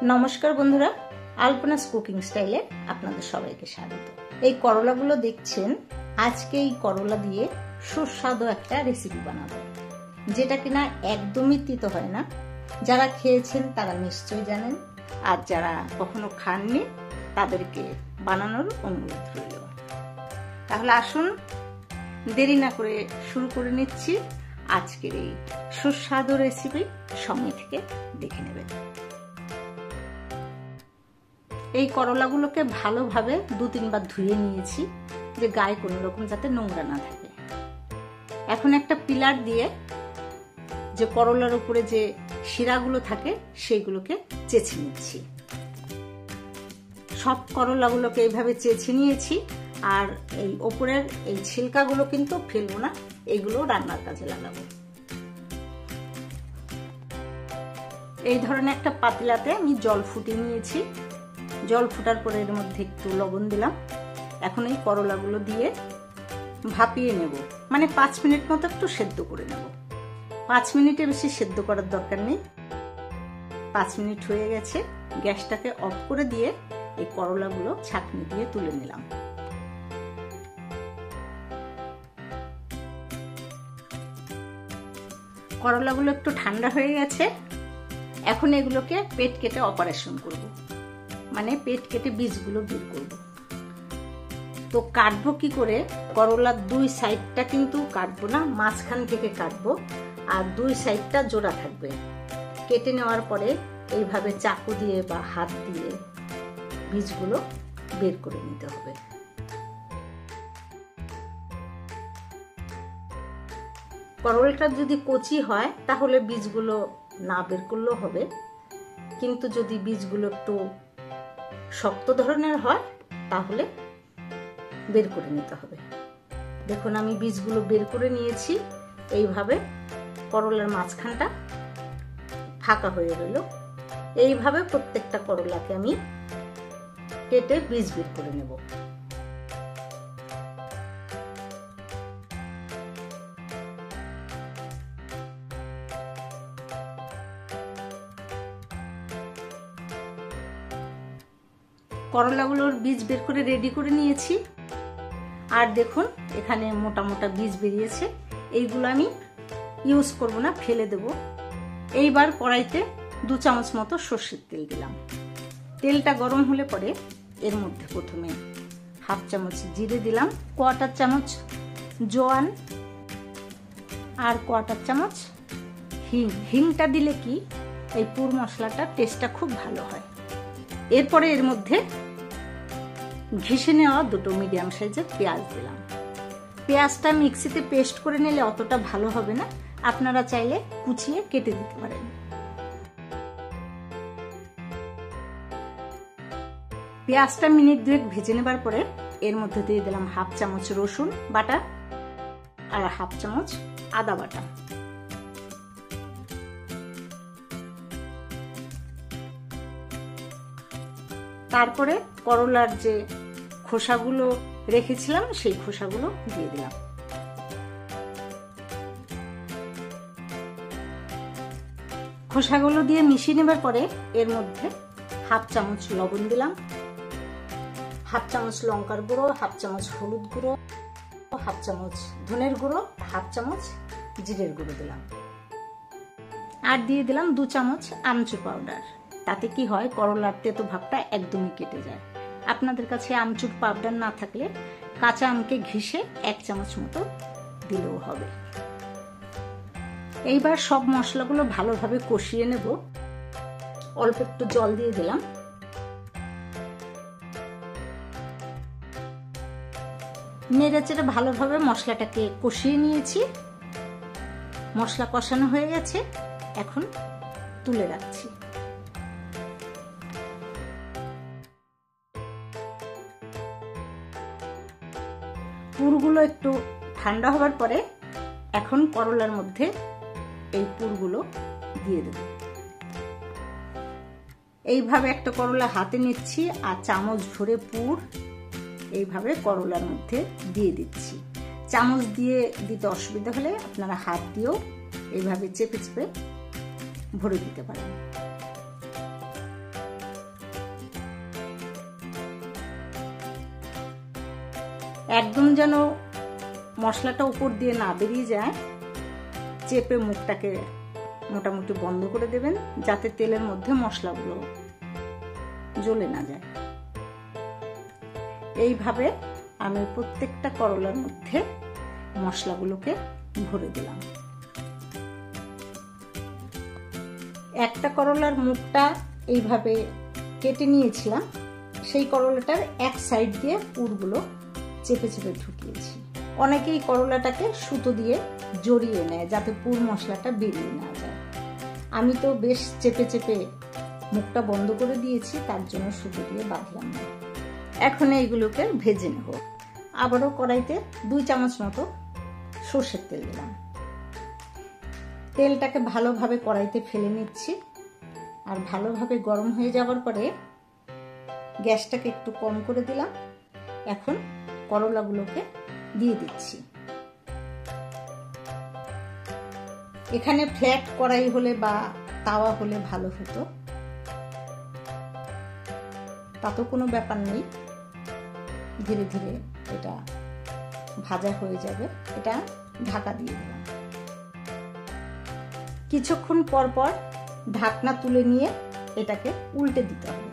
নমস্কার বন্ধুরা, আলপনাস কুকিং স্টাইলে আপনাদের সবাইকে স্বাগত। এই করলাগুলো দেখছেন, আজকে এই করলা দিয়ে সুস্বাদু একটা রেসিপি বানাবো, যেটা কিনা একদমই তিতো হয় না। যারা খেয়েছেন তারা নিশ্চয়ই জানেন, আর যারা কখনো খাননি তাদেরকে বানানোর অনুরোধ রইল। তাহলে আসুন দেরি না করে শুরু করে নিচ্ছি আজকের এই সুস্বাদু রেসিপি। সময় থেকে দেখে নেবেন। এই করলাগুলোকে ভালোভাবে 2-3 বার ধুয়ে নিয়েছি, যে গায়ে কোনো রকম যাতে নোংরা না থাকে। এখন একটা পিলার দিয়ে যে করলার উপরে যে শিরাগুলো থাকে সেইগুলোকে চেঁচে নিচ্ছি। সব করলাগুলোকে এইভাবে চেঁচে নিয়েছি, আর এই ওপরের এই ছিলকাগুলো কিন্তু ফেলবো না, এইগুলো রান্নার কাজে লাগাবো। এই ধরনের একটা পাতিলাতে আমি জল ফুটিয়ে নিয়েছি। জল ফোটার পরে এর মধ্যে একটু লবণ দিলাম। এখন এই করলাগুলো দিয়ে ভাপিয়ে নেব, মানে 5 মিনিট মতো একটু সেদ্ধ করে নেব। 5 মিনিটের বেশি সেদ্ধ করার দরকার নেই। 5 মিনিট হয়ে গেছে, গ্যাসটাকে অফ করে দিয়ে এই করলাগুলো ছাঁকনি দিয়ে তুলে নিলাম। করলাগুলো একটু ঠান্ডা হয়ে গেছে। এখন এগুলোকে পেট কেটে অপারেশন করব, মানে পেট কেটে বীজগুলো বের করব। তো কাটবো কি করে? করলার 2 সাইডটা কিন্তু কাটবো না, মাঝখান থেকে কাটবো, আর 2 সাইডটা জোড়া থাকবে। কেটে নেওয়ার পরে এইভাবে চাকু দিয়ে বা হাত দিয়ে বীজগুলো বের করে নিতে হবে। করলাটা যদি কচি হয় তাহলে বীজগুলো না বের করলেও হবে, কিন্তু যদি বীজগুলো একটু শক্ত ধরনের হয় তাহলে বের করে নিতে হবে। দেখুন আমি বীজগুলো বের করে নিয়েছি। এইভাবে করলার মাঝখানটা ফাঁকা হয়ে রইল। এইভাবে প্রত্যেকটা করলাকে আমি কেটে বীজ বের করে নেব। করলাগুলোর বীজ বের করে রেডি করে নিয়েছি। আর দেখুন এখানে মোটা মোটা বীজ বেরিয়েছে, এইগুলো আমি ইউজ করব না, ফেলে দেব। এইবার কড়াইতে 2 চামচ মতো সর্ষের তেল দিলাম। তেলটা গরম হলে পরে এর মধ্যে প্রথমে 1/2 চামচ জিরে দিলাম, 1/4 চামচ জোয়ান, আর 1/4 চামচ হিং। হিংটা দিলে কি এই পুর মশলাটা টেস্টটা খুব ভালো হয়। এরপরে এর মধ্যে ঘিষে নেওয়া 2 মিডিয়াম সাইজের পেঁয়াজ দিলাম। পেঁয়াজটা মিক্সিতে পেস্ট করে নিলে অতটা ভালো হবে না, আপনারা চাইলে কুচিয়ে কেটে দিতে পারেন। পেঁয়াজটা মিনিট 2 ভেজে নেবার পরে এর মধ্যে দিয়ে দিলাম 1/2 চামচ রসুন বাটা আর 1/2 চামচ আদা বাটা। তারপরে করলার যে খোসাগুলো রেখেছিলাম সেই খোসাগুলো দিয়ে দিলাম। খোসাগুলো দিয়ে মিশিয়ে নেবার পরে এর মধ্যে 1/2 চামচ লবণ দিলাম, 1/2 চামচ লঙ্কার গুঁড়ো, 1/2 চামচ হলুদ গুঁড়ো, 1/2 চামচ ধনের গুঁড়ো, 1/2 চামচ জিরের গুঁড়ো দিলাম। আর দিয়ে দিলাম 2 চামচ আমচুর পাউডার। তাতে কি হয়, করলার তেতো ভাবটা একদমই কেটে যায়। আপনাদের কাছে আমচুর পাউডার না থাকলে কাঁচা আমকে ঘিষে 1 চামচ মতো দিলেও হবে। এইবার সব মশলাগুলো ভালোভাবে কষিয়ে নেব। অল্প একটু জল দিয়ে দিলাম। নেড়েচেড়ে ভালোভাবে মশলাটাকে কষিয়ে নিয়েছি। মশলা কষানো হয়ে গেছে, এখন তুলে রাখছি। পুরগুলো একটু ঠান্ডা হবার পরে এখন করলার মধ্যে এই পুরগুলো দিয়ে দেব। এইভাবে একটা করলা হাতে নিচ্ছি আর চামচ ভরে পুর এইভাবে করলার মধ্যে দিয়ে দিচ্ছি। চামচ দিয়ে দিতে অসুবিধা হলে আপনারা হাত দিয়েও এইভাবে চেপে চেপে ভরে দিতে পারেন। একদম যেন মশলাটা উপর দিয়ে না বেরিয়ে যায়, চেপে মুখটাকে মোটামুটি বন্ধ করে দেবেন, যাতে তেলের মধ্যে মশলাগুলো জ্বলে না যায়। এইভাবে আমি প্রত্যেকটা করলার মধ্যে মশলাগুলোকে ভরে দিলাম। একটা করলার মুখটা এইভাবে কেটে নিয়েছিলাম, সেই করলাটার এক সাইড দিয়ে পুরগুলো চেপে চেপে ঢুকিয়েছি। অনেকেই করলাটাকে সুতো দিয়ে জড়িয়ে নেয় যাতে পুর মশলাটা বেরিয়ে না যায়। আমি তো বেশ চেপে চেপে মুখটা বন্ধ করে দিয়েছি, তার জন্য সুতো দিয়ে বাঁধলাম না। এখন এইগুলোকে ভেজে নেব। আবারও কড়াইতে 2 চামচ মতো সর্ষের তেল দিলাম। তেলটাকে ভালোভাবে কড়াইতে ফেলে নিচ্ছি, আর ভালোভাবে গরম হয়ে যাওয়ার পরে গ্যাসটাকে একটু কম করে দিলাম। এখন করলাগুলোকে দিয়ে দিচ্ছি। এখানে ফ্ল্যাট কড়াই হলে বা তাওয়া হলে ভালো হতো, তাতে কোনো ব্যাপার নেই, ধীরে ধীরে এটা ভাজা হয়ে যাবে। এটা ঢাকা দিয়ে দিলাম। কিছুক্ষণ পর পর ঢাকনা তুলে নিয়ে এটাকে উল্টে দিতে হবে।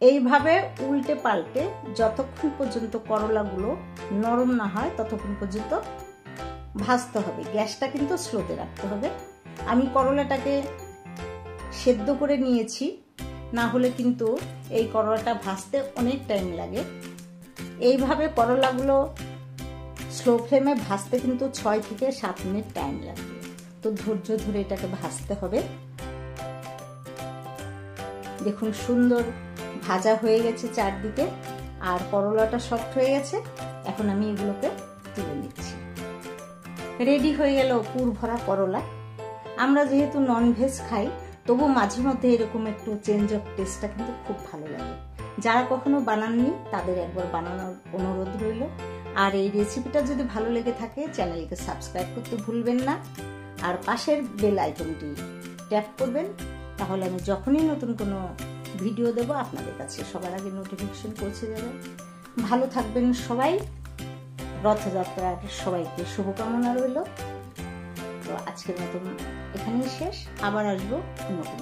এইভাবে উল্টে পাল্টে যতক্ষণ পর্যন্ত করলাগুলো নরম না হয় ততক্ষণ পর্যন্ত ভাজতে হবে। গ্যাসটা কিন্তু স্লোতে রাখতে হবে। আমি করলাটাকে সেদ্ধ করে নিয়েছি, না হলে কিন্তু এই করলাটা ভাজতে অনেক টাইম লাগে। এইভাবে করলাগুলো স্লো ফ্লেমে ভাজতে কিন্তু 6 থেকে 7 মিনিট টাইম লাগবে। তো ধৈর্য ধরে এটাকে ভাজতে হবে। দেখুন সুন্দর ভাজা হয়ে গেছে চারদিকে, আর করলাটা সফট হয়ে গেছে। এখন আমি এগুলোকে তুলে নিচ্ছি। রেডি হয়ে গেল পুর ভরা করলা। আমরা যেহেতু ননভেজ খাই, তবু মাঝে মধ্যে এরকম একটু চেঞ্জ অফ টেস্টটা কিন্তু খুব ভালো লাগে। যারা কখনো বানাননি তাদের একবার বানানোর অনুরোধ রইল। আর এই রেসিপিটা যদি ভালো লেগে থাকে চ্যানেলকে সাবস্ক্রাইব করতে ভুলবেন না, আর পাশের বেল আইকনটি ট্যাপ করবেন, তাহলে আমি যখনই নতুন কোনো ভিডিও দেব আপনাদের কাছে সবার আগে নোটিফিকেশন পৌঁছে যাবে। ভালো থাকবেন সবাই। রথযাত্রার সবাইকে শুভকামনা রইল। তো আজকের মতন এখানেই শেষ। আবার আসবো নতুন